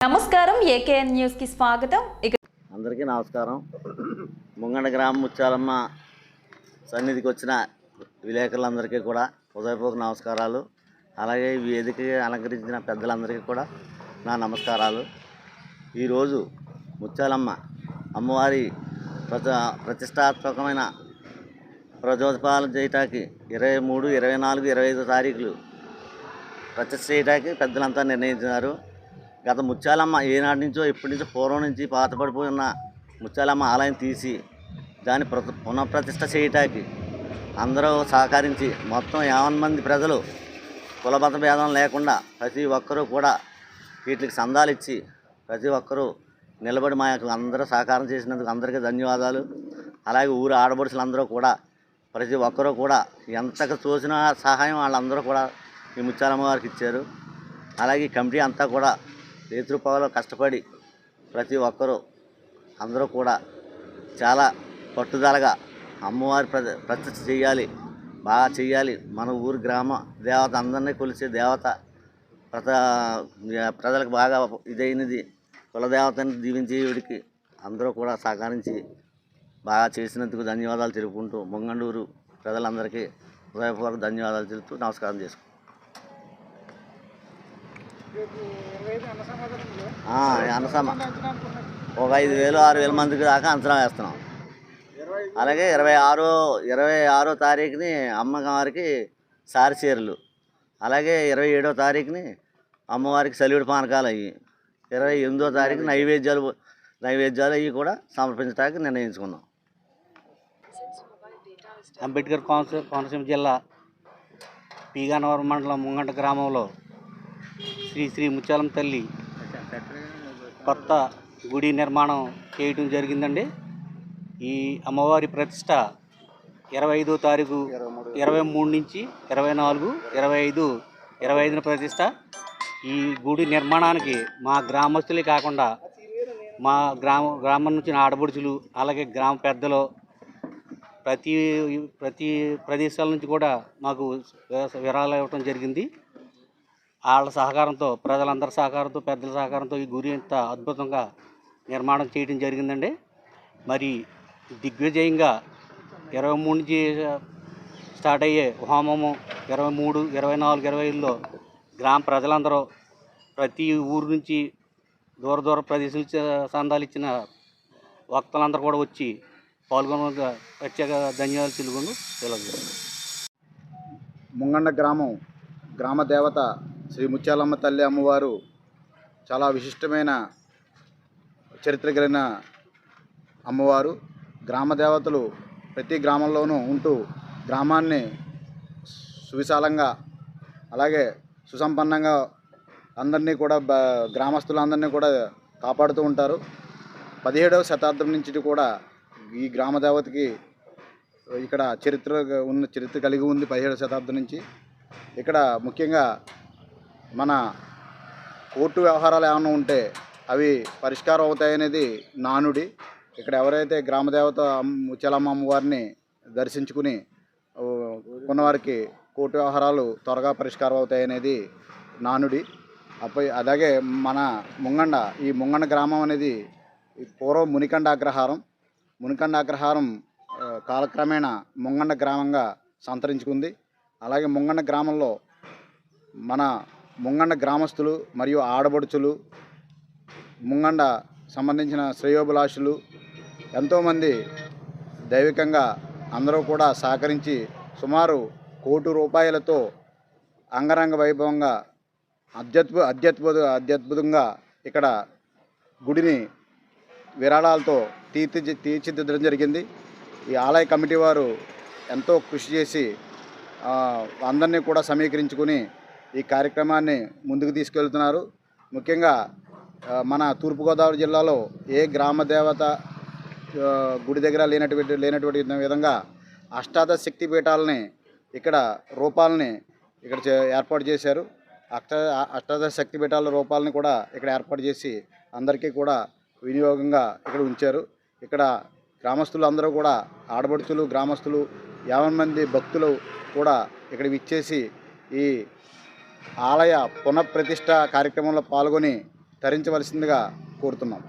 నమస్కారం AKN news కి స్వాగతం. అందరికీ నమస్కారం. ముంగండ గ్రామం ముత్యాలమ్మ సన్నిధికి వచ్చిన విలేకరులందరికీ కూడా హృదయపూర్వక నమస్కారాలు. అలాగే ఈ వేదికగా అలంకరించిన పెద్దలందరికీ కూడా నా నమస్కారాలు. ఈరోజు ముత్యాలమ్మ అమ్మవారి ప్రతిష్టాత్మకమైన ప్రజోత్సవాలు చేయటానికి 23, 24, 25 తారీఖులు ప్రతిష్ఠ చేయడానికి పెద్దలంతా నిర్ణయించినారు. గత ముత్యాలమ్మ ఏనాటి నుంచో ఎప్పటి నుంచో పూర్వం నుంచి పాతపడిపోయి ఉన్న ముత్యాలమ్మ ఆలయం తీసి దాన్ని పునఃప్రతిష్ఠ చేయటానికి అందరూ సహకరించి మొత్తం 50 మంది ప్రజలు కులమత భేదం లేకుండా ప్రతి ఒక్కరూ కూడా వీటికి సందాలు ఇచ్చి ప్రతి ఒక్కరూ నిలబడి మా యొక్క అందరూ సహకారం చేసినందుకు అందరికీ ధన్యవాదాలు. అలాగే ఊరు ఆడపడుచులందరూ కూడా ప్రతి ఒక్కరూ కూడా ఎంతకు తోచిన సహాయం వాళ్ళందరూ కూడా ఈ ముత్యాలమ్మ వారికి ఇచ్చారు. అలాగే ఈ కమిటీ అంతా కూడా రేతృపాలో కష్టపడి ప్రతి ఒక్కరూ అందరూ కూడా చాలా పట్టుదలగా అమ్మవారి ప్రతిష్ఠ చేయాలి, బాగా చేయాలి. మన ఊరు గ్రామ దేవత అందరినీ కొలిసే దేవత ప్రజలకు బాగా ఇదైనది కులదేవతని దీవించేవాడికి అందరూ కూడా సహకరించి బాగా చేసినందుకు ధన్యవాదాలు తెలుపుకుంటూ ముంగండూరు ప్రజలందరికీ హృదయపూర్వక ధన్యవాదాలు తెలుపుతూ నమస్కారం చేసుకుంటాం. అన్నసమ ఒక 5,000, 6,000 మందికి దాకా అంచనా వేస్తున్నాం. అలాగే 26వ తారీఖుని అమ్మవారికి సారిచీరలు, అలాగే 27వ తారీఖుని అమ్మవారికి సలివిడి పానకాలు అయ్యి, 28వ తారీఖు నైవేద్యాలు అవి కూడా సమర్పించడానికి నిర్ణయించుకున్నాం. అంబేద్కర్ కోనసీమ జిల్లా పీగన్నవరం మండలం ముంగంట గ్రామంలో శ్రీ ముత్యాలమ్మ తల్లి కొత్త గుడి నిర్మాణం చేయటం జరిగిందండి. ఈ అమ్మవారి ప్రతిష్ట 25వ తారీఖు 23 నుంచి 24, 25, 25న ప్రతిష్ట. ఈ గుడి నిర్మాణానికి మా గ్రామస్తులే కాకుండా మా గ్రామం నుంచి ఆడపడుచులు, అలాగే గ్రామ పెద్దలు, ప్రతి ప్రదేశాల నుంచి కూడా మాకు విరాళాలు ఇవ్వటం జరిగింది. వాళ్ళ సహకారంతో, ప్రజలందరి సహకారంతో, పెద్దల సహకారంతో ఈ గుడి ఇంత అద్భుతంగా నిర్మాణం చేయడం జరిగిందండి. మరి దిగ్విజయంగా 23 నుంచి స్టార్ట్ అయ్యే హోమము 23, 24, 25లో గ్రామ ప్రజలందరూ ప్రతి ఊరు నుంచి దూర ప్రదేశం సందాలు ఇచ్చిన వక్తలందరూ కూడా వచ్చి పాల్గొనగా ప్రత్యేక ధన్యవాదాలు తెలుగు. ముంగండ గ్రామ దేవత శ్రీ ముత్యాలమ్మ తల్లి అమ్మవారు చాలా విశిష్టమైన చరిత్ర కలిగిన అమ్మవారు. గ్రామ దేవతలు ప్రతి గ్రామంలోనూ ఉంటూ గ్రామాన్ని సువిశాలంగా అలాగే సుసంపన్నంగా అందరినీ కూడా గ్రామస్తులందరినీ కూడా కాపాడుతూ ఉంటారు. 17వ శతాబ్దం నుంచి కూడా ఈ గ్రామ దేవతకి ఇక్కడ చరిత్ర కలిగి ఉంది. 17వ శతాబ్దం నుంచి ఇక్కడ ముఖ్యంగా మన కోర్టు వ్యవహారాలు ఏమైనా ఉంటే అవి పరిష్కారం అవుతాయనేది నానుడి. ఇక్కడ ఎవరైతే గ్రామ దేవత ముత్యాలమ్మ అమ్మవారిని దర్శించుకుని కొన్నవారికి కోర్టు వ్యవహారాలు త్వరగా పరిష్కారం అవుతాయనేది నానుడి. అలాగే మన ఈ ముంగండ గ్రామం అనేది పూర్వం మునికండ అగ్రహారం కాలక్రమేణా ముంగండ గ్రామంగా సంతరించుకుంది. అలాగే ముంగండ గ్రామంలో మన ముంగండ గ్రామస్తులు మరియు ఆడబడుచులు, ముంగండ సంబంధించిన శ్రేయోభిలాషులు ఎంతోమంది దైవికంగా అందరూ కూడా సహకరించి సుమారు 1 కోటి రూపాయలతో అంగరంగ వైభవంగా అత్యద్భుతంగా ఇక్కడ గుడిని విరాళాలతో తీర్చిదిద్దడం జరిగింది. ఈ ఆలయ కమిటీ వారు ఎంతో కృషి చేసి అందరినీ కూడా సమీకరించుకుని ఈ కార్యక్రమాన్ని ముందుకు తీసుకెళ్తున్నారు. ముఖ్యంగా మన తూర్పుగోదావరి జిల్లాలో ఏ గ్రామ దేవత గుడి దగ్గర లేనటువంటి విధంగా అష్టాదశ శక్తి పీఠాలని ఇక్కడ రూపాలని ఇక్కడ ఏర్పాటు చేశారు. అష్టాదశ శక్తి పీఠాల రూపాలని కూడా ఇక్కడ ఏర్పాటు చేసి అందరికీ కూడా వినియోగంగా ఇక్కడ ఉంచారు. ఇక్కడ గ్రామస్తులు అందరూ కూడా ఆడబడుచులు, గ్రామస్తులు 50 మంది భక్తులు కూడా ఇక్కడ విచ్చేసి ఈ ఆలయ పునఃప్రతిష్ఠ కార్యక్రమంలో పాల్గొని తరించవలసిందిగా కోరుతున్నాం.